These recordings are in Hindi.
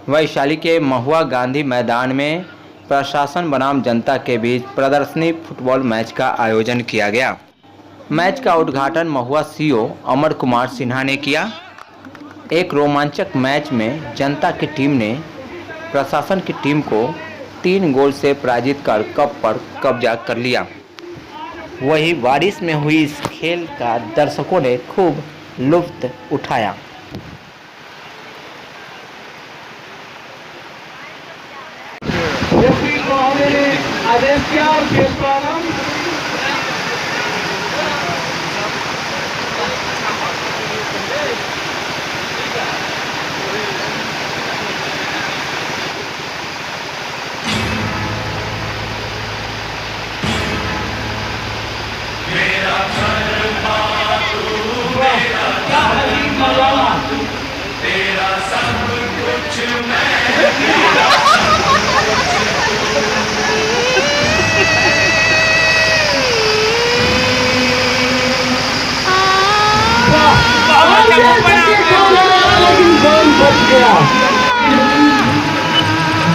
वैशाली के महुआ गांधी मैदान में प्रशासन बनाम जनता के बीच प्रदर्शनी फुटबॉल मैच का आयोजन किया गया। मैच का उद्घाटन महुआ सीओ अमर कुमार सिन्हा ने किया। एक रोमांचक मैच में जनता की टीम ने प्रशासन की टीम को 3 गोल से पराजित कर कप पर कब्जा कर लिया। वहीं बारिश में हुई इस खेल का दर्शकों ने खूब लुत्फ उठाया। आदेश किया और खेल प्रारंभ। तेरा सब कुछ मैं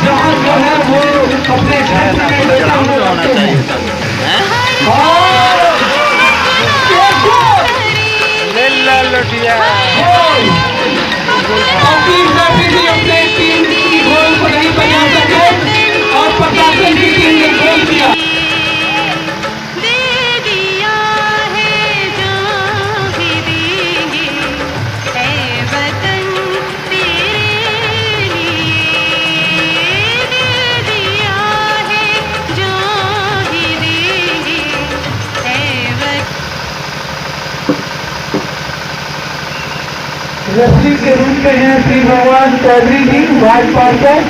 जहाँ जो है वो अपने होना चाहिए। अपने टीम की गोल को नहीं बना सके और प्रशासन की टीम ने गोल किया। रेफरी के रूप में हैं श्री भगवान चौधरी जी, वार्ड पार्षद।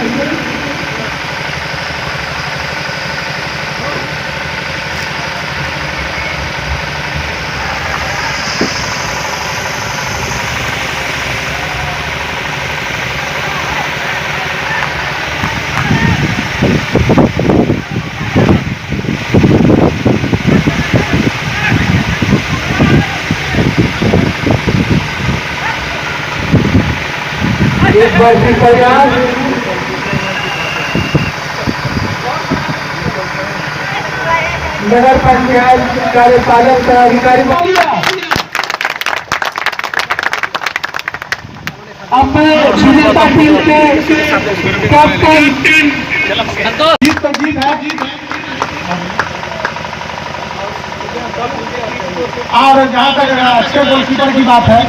एक बार फिर प्रयास। नगर पंचायत कार्यपालक पदाधिकारी अब विजेता टीम के कैप्टन जीत तो जीत है। और जहाँ तक अच्छे गोलकीपर की बात है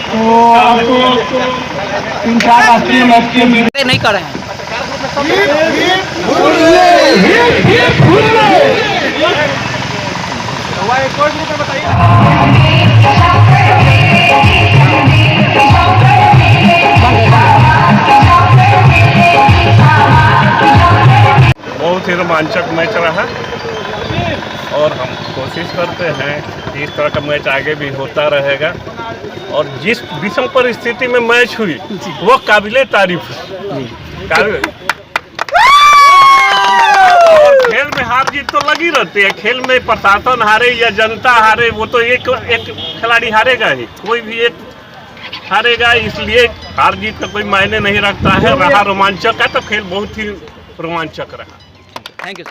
तो आपको 3-4 राष्ट्रीय मैच के नहीं कर रहे हैं। बहुत ही रोमांचक मैच रहा और हम कोशिश करते हैं कि इस तरह का मैच आगे भी होता रहेगा और जिस विषम परिस्थिति में मैच हुई वो काबिले तारीफ है। और खेल में हार जीत तो लगी रहती है। खेल में प्रशासन हारे या जनता हारे वो तो एक खिलाड़ी हारेगा ही, कोई भी एक हारेगा, इसलिए हार जीत का कोई मायने नहीं रखता है। रहा रोमांचक है तो खेल बहुत ही रोमांचक रहा। Thank you.